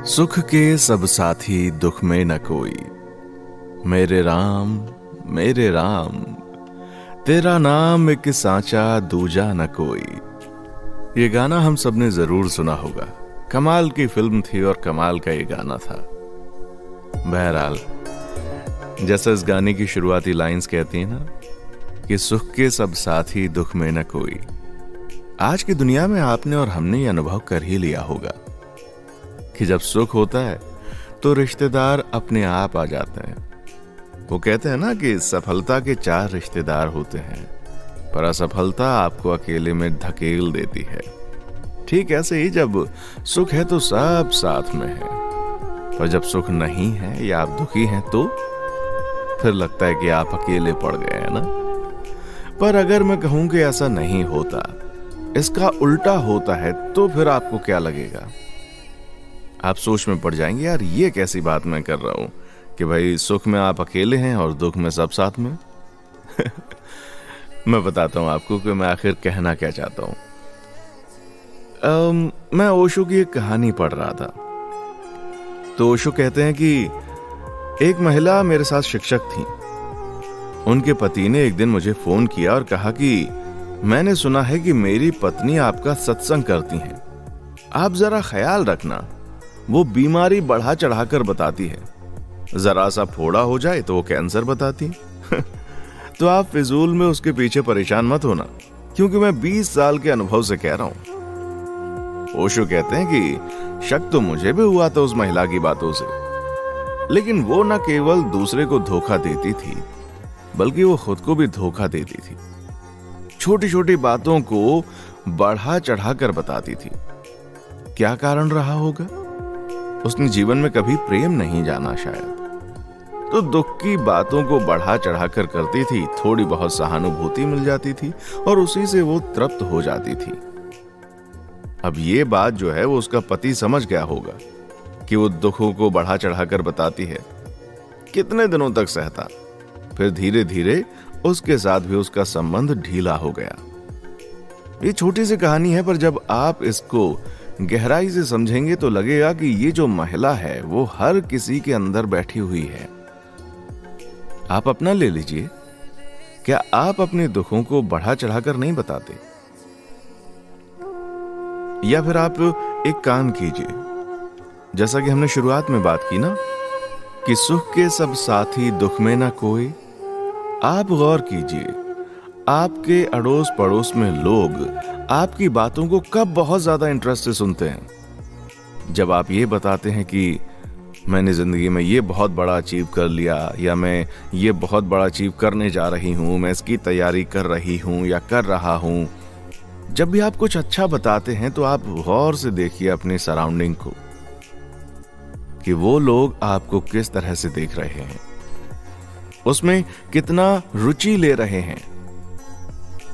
सुख के सब साथी दुख में न कोई। मेरे राम तेरा नाम एक सांचा दूजा न कोई। ये गाना हम सब ने जरूर सुना होगा। कमाल की फिल्म थी और कमाल का ये गाना था। बहरहाल, जैसा इस गाने की शुरुआती लाइंस कहती है ना कि सुख के सब साथी दुख में न कोई। आज की दुनिया में आपने और हमने ये अनुभव कर ही लिया होगा कि जब सुख होता है तो रिश्तेदार अपने आप आ जाते हैं। वो कहते हैं ना कि सफलता के 4 रिश्तेदार होते हैं, पर असफलता आपको अकेले में धकेल देती है। ठीक ऐसे ही जब सुख है तो सब साथ में है, पर जब सुख नहीं है या आप दुखी हैं तो फिर लगता है कि आप अकेले पड़ गए हैं ना। पर अगर मैं कहूं कि ऐसा नहीं होता, इसका उल्टा होता है, तो फिर आपको क्या लगेगा? आप सोच में पड़ जाएंगे, यार ये कैसी बात मैं कर रहा हूं कि भाई सुख में आप अकेले हैं और दुख में सब साथ में। मैं बताता हूं आपको कि मैं आखिर कहना क्या चाहता हूं। मैं ओशो की एक कहानी पढ़ रहा था। तो ओशो कहते हैं कि एक महिला मेरे साथ शिक्षक थी। उनके पति ने एक दिन मुझे फोन किया और कहा कि मैंने सुना है कि मेरी पत्नी आपका सत्संग करती हैं। आप जरा ख्याल रखना, वो बीमारी बढ़ा चढ़ाकर बताती है। जरा सा फोड़ा हो जाए तो वो कैंसर बताती। तो आप फिजूल में उसके पीछे परेशान मत होना, क्योंकि मैं 20 साल के अनुभव से कह रहा हूं। ओशो कहते हैं कि शक तो मुझे भी हुआ था उस महिला की बातों से, लेकिन वो न केवल दूसरे को धोखा देती थी, बल्कि वो खुद को भी धोखा देती थी। छोटी छोटी बातों को बढ़ा चढ़ाकर बताती थी। क्या कारण रहा होगा? उसने जीवन में कभी प्रेम नहीं जाना शायद, तो दुख की बातों को बढ़ा चढ़ाकर करती थी। थोड़ी बहुत सहानुभूति मिल जाती थी और उसी से वो तृप्त हो जाती थी। अब ये बात जो है वो उसका पति समझ गया होगा कि वो दुखों को बढ़ा चढ़ाकर बताती है। कितने दिनों तक सहता, फिर धीरे धीरे उसके साथ भी उसका संबंध ढीला हो गया। ये छोटी सी कहानी है, पर जब आप इसको गहराई से समझेंगे तो लगेगा कि ये जो महिला है वो हर किसी के अंदर बैठी हुई है। आप अपना ले लीजिए, क्या आप अपने दुखों को बढ़ा चढ़ाकर नहीं बताते? या फिर आप एक काम कीजिए, जैसा कि हमने शुरुआत में बात की ना कि सुख के सब साथी दुख में ना कोई। आप गौर कीजिए, आपके अड़ोस पड़ोस में लोग आपकी बातों को कब बहुत ज्यादा इंटरेस्ट से सुनते हैं? जब आप ये बताते हैं कि मैंने जिंदगी में ये बहुत बड़ा अचीव कर लिया, या मैं ये बहुत बड़ा अचीव करने जा रही हूं, मैं इसकी तैयारी कर रही हूं या कर रहा हूं। जब भी आप कुछ अच्छा बताते हैं तो आप गौर से देखिए अपनी सराउंडिंग को कि वो लोग आपको किस तरह से देख रहे हैं, उसमें कितना रुचि ले रहे हैं।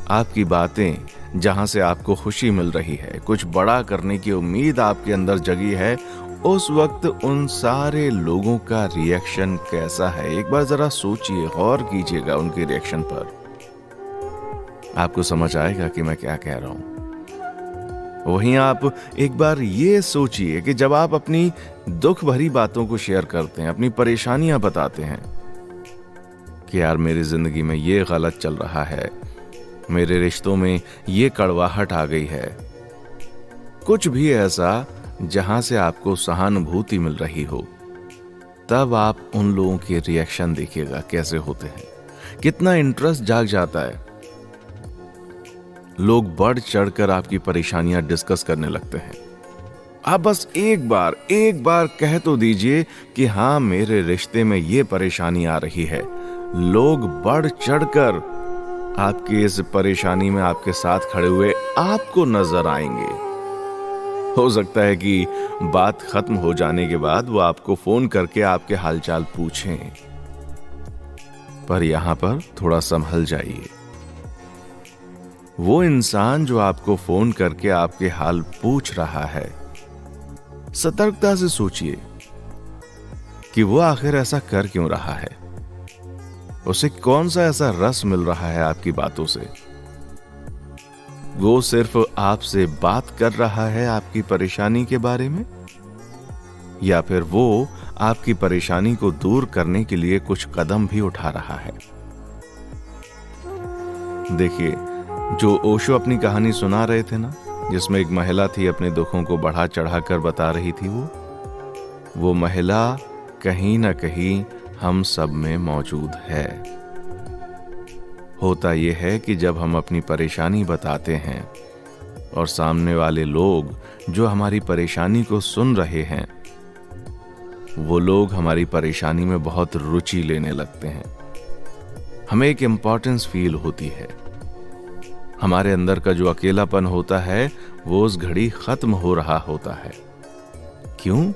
आपकी बातें जहां से आपको खुशी मिल रही है, कुछ बड़ा करने की उम्मीद आपके अंदर जगी है, उस वक्त उन सारे लोगों का रिएक्शन कैसा है? एक बार जरा सोचिए, गौर कीजिएगा उनके रिएक्शन पर। आपको समझ आएगा कि मैं क्या कह रहा हूं। वहीं आप एक बार ये सोचिए कि जब आप अपनी दुख भरी बातों को शेयर करते हैं, अपनी परेशानियां बताते हैं कि यार मेरी जिंदगी में ये गलत चल रहा है, मेरे रिश्तों में ये कड़वाहट आ गई है, कुछ भी ऐसा जहां से आपको सहानुभूति मिल रही हो, तब आप उन लोगों के रिएक्शन देखिएगा कैसे होते हैं। कितना इंटरेस्ट जाग जाता है। लोग बढ़ चढ़कर आपकी परेशानियां डिस्कस करने लगते हैं। आप बस एक बार कह तो दीजिए कि हाँ मेरे रिश्ते में ये परेशानी आ रही है। लोग बढ़ चढ़कर आपकी इस परेशानी में आपके साथ खड़े हुए आपको नजर आएंगे। हो सकता है कि बात खत्म हो जाने के बाद वो आपको फोन करके आपके हालचाल पूछें, पर यहां पर थोड़ा संभल जाइए। वो इंसान जो आपको फोन करके आपके हाल पूछ रहा है, सतर्कता से सोचिए कि वो आखिर ऐसा कर क्यों रहा है। उसे कौन सा ऐसा रस मिल रहा है आपकी बातों से? वो सिर्फ आपसे बात कर रहा है आपकी परेशानी के बारे में, या फिर वो आपकी परेशानी को दूर करने के लिए कुछ कदम भी उठा रहा है। देखिए, जो ओशो अपनी कहानी सुना रहे थे ना, जिसमें एक महिला थी अपने दुखों को बढ़ा चढ़ाकर बता रही थी, वो महिला कहीं ना कहीं हम सब में मौजूद है। होता यह है कि जब हम अपनी परेशानी बताते हैं और सामने वाले लोग जो हमारी परेशानी को सुन रहे हैं, वो लोग हमारी परेशानी में बहुत रुचि लेने लगते हैं, हमें एक इम्पोर्टेंस फील होती है। हमारे अंदर का जो अकेलापन होता है वो उस घड़ी खत्म हो रहा होता है। क्यों?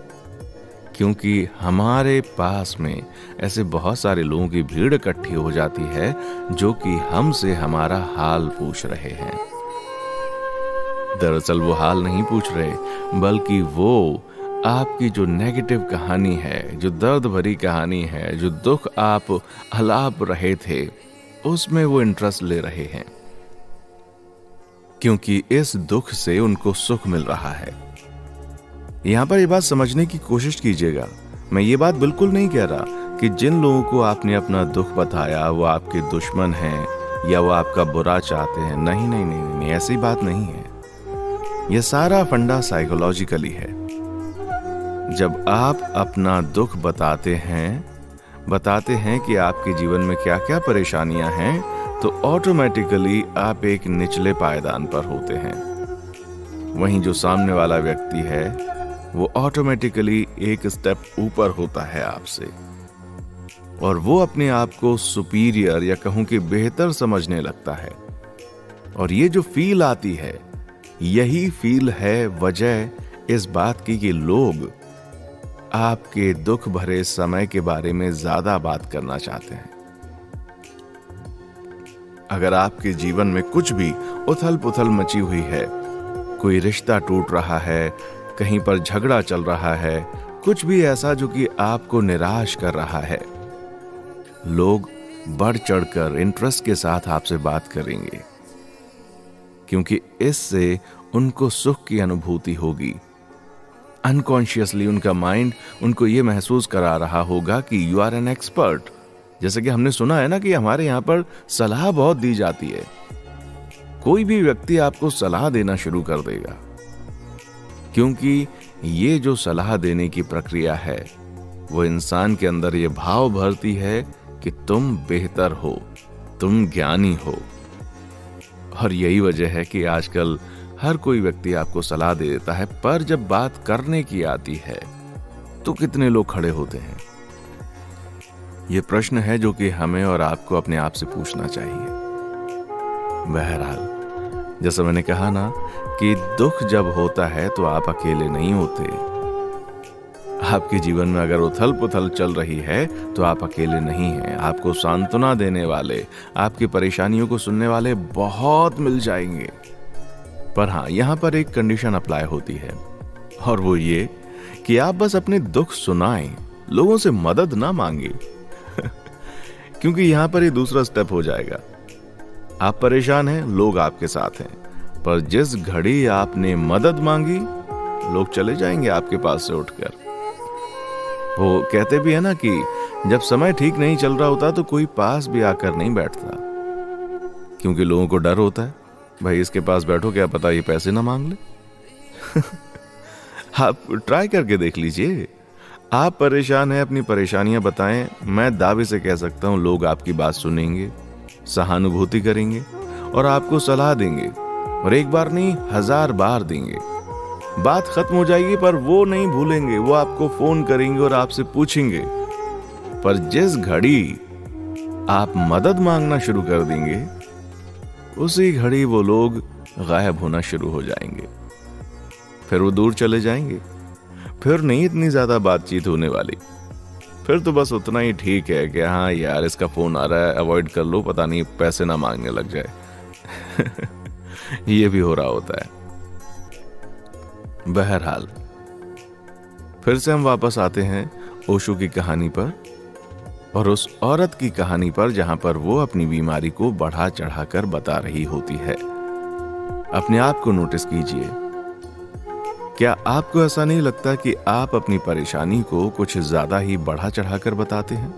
क्योंकि हमारे पास में ऐसे बहुत सारे लोगों की भीड़ इकट्ठी हो जाती है जो कि हमसे हमारा हाल पूछ रहे हैं। दरअसल वो हाल नहीं पूछ रहे, बल्कि वो आपकी जो नेगेटिव कहानी है, जो दर्द भरी कहानी है, जो दुख आप अलाप रहे थे, उसमें वो इंटरेस्ट ले रहे हैं, क्योंकि इस दुख से उनको सुख मिल रहा है। यहां पर ये बात समझने की कोशिश कीजिएगा। मैं ये बात बिल्कुल नहीं कह रहा कि जिन लोगों को आपने अपना दुख बताया वो आपके दुश्मन हैं या वो आपका बुरा चाहते हैं। नहीं नहीं नहीं नहीं, ऐसी बात नहीं है। यह सारा फंडा साइकोलॉजिकली है। जब आप अपना दुख बताते हैं कि आपके जीवन में क्या क्या परेशानियां हैं, तो ऑटोमेटिकली आप एक निचले पायदान पर होते हैं। वहीं जो सामने वाला व्यक्ति है वो ऑटोमेटिकली एक स्टेप ऊपर होता है आपसे, और वो अपने आप को सुपीरियर या कहूं कि बेहतर समझने लगता है। और ये जो फील आती है, यही फील है वजह इस बात की कि लोग आपके दुख भरे समय के बारे में ज्यादा बात करना चाहते हैं। अगर आपके जीवन में कुछ भी उथल पुथल मची हुई है, कोई रिश्ता टूट रहा है, कहीं पर झगड़ा चल रहा है, कुछ भी ऐसा जो कि आपको निराश कर रहा है, लोग बढ़ चढ़कर इंटरेस्ट के साथ आपसे बात करेंगे, क्योंकि इससे उनको सुख की अनुभूति होगी। अनकॉन्शियसली उनका माइंड उनको यह महसूस करा रहा होगा कि यू आर एन एक्सपर्ट। जैसे कि हमने सुना है ना कि हमारे यहां पर सलाह बहुत दी जाती है। कोई भी व्यक्ति आपको सलाह देना शुरू कर देगा, क्योंकि ये जो सलाह देने की प्रक्रिया है वो इंसान के अंदर ये भाव भरती है कि तुम बेहतर हो, तुम ज्ञानी हो। और यही वजह है कि आजकल हर कोई व्यक्ति आपको सलाह दे देता है, पर जब बात करने की आती है तो कितने लोग खड़े होते हैं? ये प्रश्न है जो कि हमें और आपको अपने आप से पूछना चाहिए। बहरहाल, जैसा मैंने कहा ना कि दुख जब होता है तो आप अकेले नहीं होते। आपके जीवन में अगर उथल पुथल चल रही है तो आप अकेले नहीं हैं। आपको सांत्वना देने वाले, आपकी परेशानियों को सुनने वाले बहुत मिल जाएंगे। पर हाँ, यहां पर एक कंडीशन अप्लाई होती है, और वो ये कि आप बस अपने दुख सुनाएं, लोगों से मदद ना मांगे। क्योंकि यहां पर ये दूसरा स्टेप हो जाएगा। आप परेशान हैं, लोग आपके साथ हैं, पर जिस घड़ी आपने मदद मांगी, लोग चले जाएंगे आपके पास से उठकर। वो कहते भी है ना कि जब समय ठीक नहीं चल रहा होता तो कोई पास भी आकर नहीं बैठता, क्योंकि लोगों को डर होता है, भाई इसके पास बैठो, क्या पता ये पैसे ना मांग ले। आप ट्राई करके देख लीजिए। आप परेशान हैं, अपनी परेशानियां बताएं, मैं दावे से कह सकता हूं लोग आपकी बात सुनेंगे, सहानुभूति करेंगे और आपको सलाह देंगे, और एक बार नहीं 1000 बार देंगे। बात खत्म हो जाएगी पर वो नहीं भूलेंगे, वो आपको फोन करेंगे और आपसे पूछेंगे। पर जिस घड़ी आप मदद मांगना शुरू कर देंगे, उसी घड़ी वो लोग गायब होना शुरू हो जाएंगे, फिर वो दूर चले जाएंगे। फिर नहीं इतनी ज्यादा बातचीत होने वाली, फिर तो बस उतना ही ठीक है कि हाँ यार इसका फोन आ रहा है, अवॉइड कर लो, पता नहीं पैसे ना मांगने लग जाए। ये भी हो रहा होता है। बहरहाल, फिर से हम वापस आते हैं ओशो की कहानी पर, और उस औरत की कहानी पर जहां पर वो अपनी बीमारी को बढ़ा चढ़ाकर बता रही होती है। अपने आप को नोटिस कीजिए क्या आपको ऐसा नहीं लगता कि आप अपनी परेशानी को कुछ ज्यादा ही बढ़ा चढ़ाकर बताते हैं?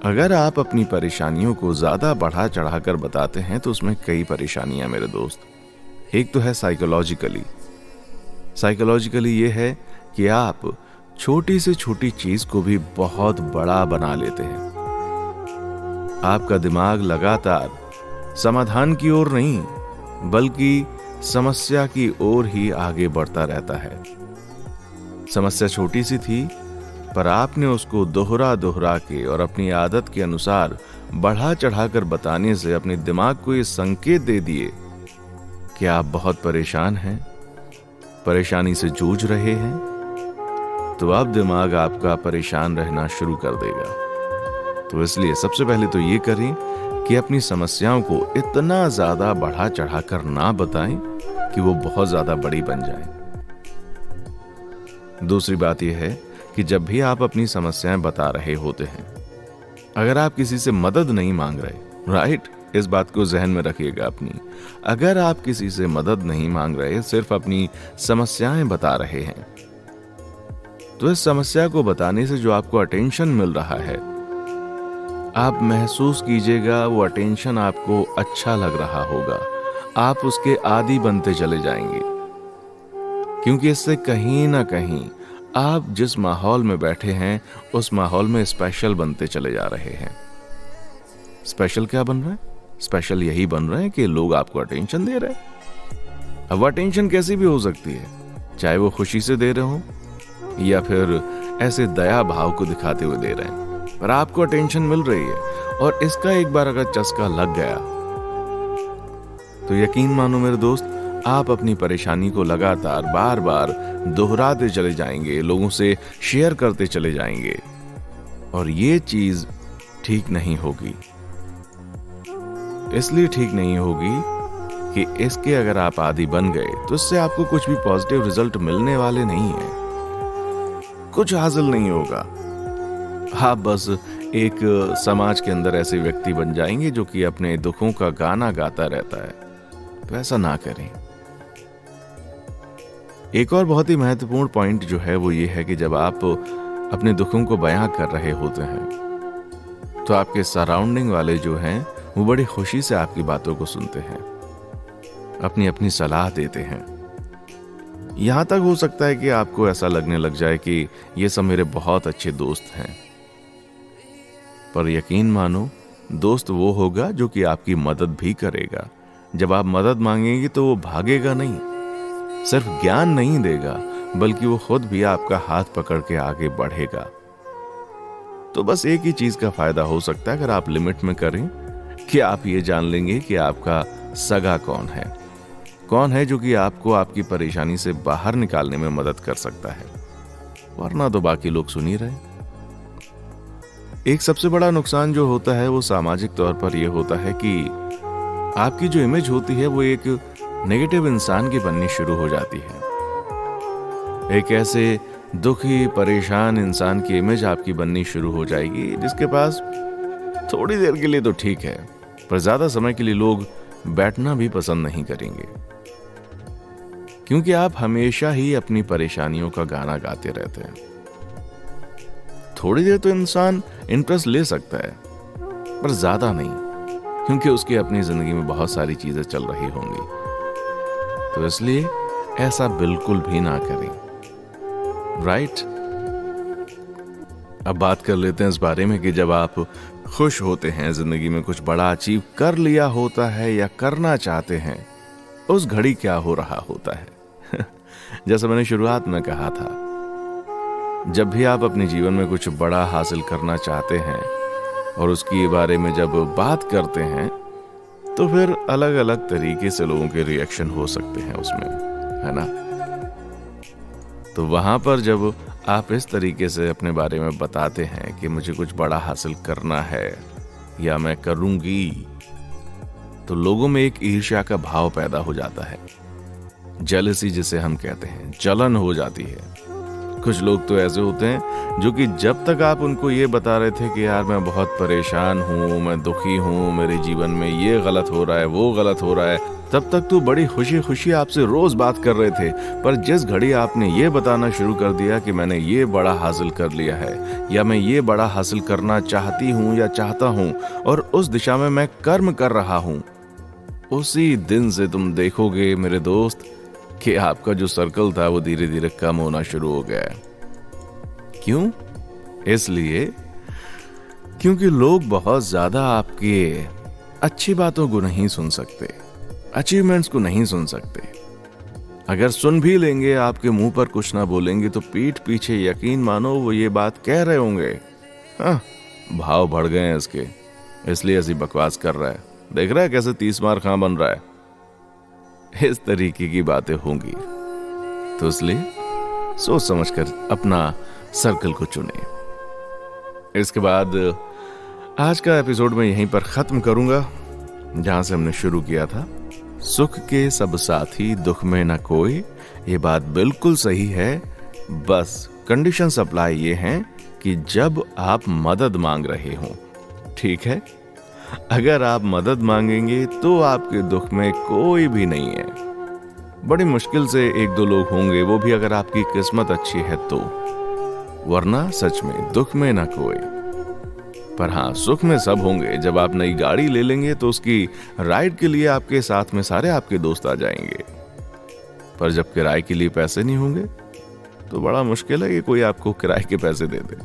अगर आप अपनी परेशानियों को ज्यादा बढ़ा चढ़ाकर बताते हैं तो उसमें कई परेशानियां मेरे दोस्त। एक तो है साइकोलॉजिकली ये है कि आप छोटी से छोटी चीज को भी बहुत बड़ा बना लेते हैं। आपका दिमाग लगातार समाधान की ओर नहीं बल्कि समस्या की ओर ही आगे बढ़ता रहता है। समस्या छोटी सी थी पर आपने उसको दोहरा के और अपनी आदत के अनुसार बढ़ा चढ़ाकर बताने से अपने दिमाग को ये संकेत दे दिए कि आप बहुत परेशान हैं, परेशानी से जूझ रहे हैं। तो अब दिमाग आपका परेशान रहना शुरू कर देगा। तो इसलिए सबसे पहले तो ये करें कि अपनी समस्याओं को इतना ज्यादा बढ़ा चढ़ाकर ना बताएं कि वो बहुत ज्यादा बड़ी बन जाएं। दूसरी बात यह है कि जब भी आप अपनी समस्याएं बता रहे होते हैं, अगर आप किसी से मदद नहीं मांग रहे, राइट, इस बात को जहन में रखिएगा अपनी। अगर आप किसी से मदद नहीं मांग रहे, सिर्फ अपनी समस्याएं बता रहे हैं, तो इस समस्या को बताने से जो आपको अटेंशन मिल रहा है, आप महसूस कीजिएगा वो अटेंशन आपको अच्छा लग रहा होगा। आप उसके आदी बनते चले जाएंगे, क्योंकि इससे कहीं ना कहीं आप जिस माहौल में बैठे हैं उस माहौल में स्पेशल बनते चले जा रहे हैं। स्पेशल क्या बन रहा है? स्पेशल यही बन रहा है कि लोग आपको अटेंशन दे रहे हैं। अब अटेंशन कैसी भी हो सकती है, चाहे वो खुशी से दे रहे हो या फिर ऐसे दया भाव को दिखाते हुए दे रहे हैं, पर आपको अटेंशन मिल रही है और इसका एक बार अगर चस्का लग गया तो यकीन मानो मेरे दोस्त, आप अपनी परेशानी को लगातार बार बार दोहराते चले जाएंगे, लोगों से शेयर करते चले जाएंगे और ये चीज ठीक नहीं होगी। इसलिए ठीक नहीं होगी कि इसके अगर आप आदी बन गए तो इससे आपको कुछ भी पॉजिटिव रिजल्ट मिलने वाले नहीं है, कुछ हासिल नहीं होगा। आप बस एक समाज के अंदर ऐसे व्यक्ति बन जाएंगे जो कि अपने दुखों का गाना गाता रहता है। तो ऐसा ना करें। एक और बहुत ही महत्वपूर्ण पॉइंट जो है वो ये है कि जब आप अपने दुखों को बयां कर रहे होते हैं तो आपके सराउंडिंग वाले जो हैं वो बड़ी खुशी से आपकी बातों को सुनते हैं, अपनी अपनी सलाह देते हैं। यहां तक हो सकता है कि आपको ऐसा लगने लग जाए कि ये सब मेरे बहुत अच्छे दोस्त हैं, पर यकीन मानो दोस्त वो होगा जो कि आपकी मदद भी करेगा। जब आप मदद मांगेंगे तो वो भागेगा नहीं, सिर्फ ज्ञान नहीं देगा बल्कि वो खुद भी आपका हाथ पकड़ के आगे बढ़ेगा। तो बस एक ही चीज का फायदा हो सकता है अगर आप लिमिट में करें कि आप ये जान लेंगे कि आपका सगा कौन है जो कि आपको आपकी परेशानी से बाहर निकालने में मदद कर सकता है, वरना तो बाकी लोग सुन ही रहे। एक सबसे बड़ा नुकसान जो होता है वो सामाजिक तौर पर यह होता है कि आपकी जो इमेज होती है वो एक नेगेटिव इंसान की बननी शुरू हो जाती है। एक ऐसे दुखी परेशान इंसान की इमेज आपकी बननी शुरू हो जाएगी जिसके पास थोड़ी देर के लिए तो ठीक है, पर ज्यादा समय के लिए लोग बैठना भी पसंद नहीं करेंगे, क्योंकि आप हमेशा ही अपनी परेशानियों का गाना गाते रहते हैं। थोड़ी देर तो इंसान इंटरेस्ट ले सकता है, पर ज्यादा नहीं, क्योंकि उसकी अपनी जिंदगी में बहुत सारी चीजें चल रही होंगी। तो इसलिए ऐसा बिल्कुल भी ना करें, राइट? अब बात कर लेते हैं इस बारे में कि जब आप खुश होते हैं, जिंदगी में कुछ बड़ा अचीव कर लिया होता है या करना चाहते हैं, उस घड़ी क्या हो रहा होता है। जैसा मैंने शुरुआत में कहा था, जब भी आप अपने जीवन में कुछ बड़ा हासिल करना चाहते हैं और उसके बारे में जब बात करते हैं तो फिर अलग अलग तरीके से लोगों के रिएक्शन हो सकते हैं उसमें, है ना? तो वहां पर जब आप इस तरीके से अपने बारे में बताते हैं कि मुझे कुछ बड़ा हासिल करना है या मैं करूंगी, तो लोगों में एक ईर्ष्या का भाव पैदा हो जाता है, जेलसी जिसे हम कहते हैं, जलन हो जाती है। कुछ लोग तो ऐसे होते हैं जो कि जब तक आप उनको ये बता रहे थे कि यार मैं बहुत परेशान हूँ, मैं दुखी हूँ, मेरे जीवन में ये गलत हो रहा है, वो गलत हो रहा है, तब तक तो बड़ी खुशी खुशी आपसे रोज बात कर रहे थे, पर जिस घड़ी आपने ये बताना शुरू कर दिया कि मैंने ये बड़ा हासिल कर लिया है या मैं ये बड़ा हासिल करना चाहती हूँ या चाहता हूँ और उस दिशा में मैं कर्म कर रहा हूँ, उसी दिन से तुम देखोगे मेरे दोस्त कि आपका जो सर्कल था वो धीरे धीरे कम होना शुरू हो गया है। क्यों? इसलिए क्योंकि लोग बहुत ज्यादा आपके अच्छी बातों को नहीं सुन सकते, अचीवमेंट्स को नहीं सुन सकते। अगर सुन भी लेंगे, आपके मुंह पर कुछ ना बोलेंगे, तो पीठ पीछे यकीन मानो वो ये बात कह रहे होंगे। हाँ, भाव बढ़ गए हैं इसके, इसलिए ऐसी बकवास कर रहा है, देख रहा है कैसे 30 मार खां बन रहा है। इस तरीके की बातें होंगी, तो इसलिए सोच समझकर अपना सर्कल को चुने। इसके बाद आज का एपिसोड मैं यहीं पर खत्म करूंगा जहां से हमने शुरू किया था। सुख के सब साथी, दुख में न कोई, ये बात बिल्कुल सही है। बस कंडीशन अप्लाई ये हैं कि जब आप मदद मांग रहे हो, ठीक है? अगर आप मदद मांगेंगे तो आपके दुख में कोई भी नहीं है। बड़ी मुश्किल से 1-2 लोग होंगे, वो भी अगर आपकी किस्मत अच्छी है तो, वरना सच में दुख में ना कोई। पर हाँ, सुख में सब होंगे। जब आप नई गाड़ी ले लेंगे तो उसकी राइड के लिए आपके साथ में सारे आपके दोस्त आ जाएंगे, पर जब किराए के लिए पैसे नहीं होंगे तो बड़ा मुश्किल है कि कोई आपको किराए के पैसे दे दे।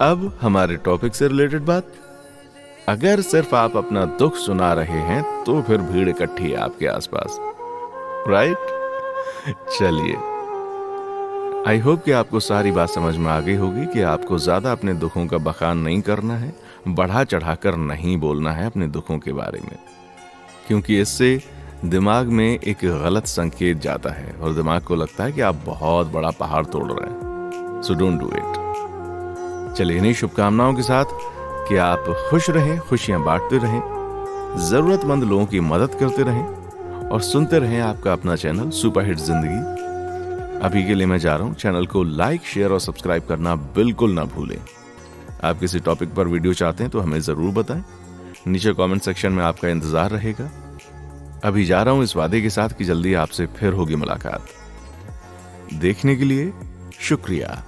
अब हमारे टॉपिक से रिलेटेड बात, अगर सिर्फ आप अपना दुख सुना रहे हैं तो फिर भीड़ इकट्ठी है आपके आसपास, राइट? चलिए, आई होप कि आपको सारी बात समझ में आ गई होगी कि आपको ज्यादा अपने दुखों का बखान नहीं करना है, बढ़ा चढ़ाकर नहीं बोलना है अपने दुखों के बारे में, क्योंकि इससे दिमाग में एक गलत संकेत जाता है और दिमाग को लगता है कि आप बहुत बड़ा पहाड़ तोड़ रहे हैं। So don't do it. चलिए, इन्हीं शुभकामनाओं के साथ कि आप खुश रहें, खुशियां बांटते रहें, जरूरतमंद लोगों की मदद करते रहें और सुनते रहें आपका अपना चैनल सुपरहिट जिंदगी। अभी के लिए मैं जा रहा हूं। चैनल को लाइक, शेयर और सब्सक्राइब करना बिल्कुल ना भूलें। आप किसी टॉपिक पर वीडियो चाहते हैं तो हमें जरूर बताएं, नीचे कमेंट सेक्शन में आपका इंतजार रहेगा। अभी जा रहा हूं इस वादे के साथ कि जल्दी आपसे फिर होगी मुलाकात। देखने के लिए शुक्रिया।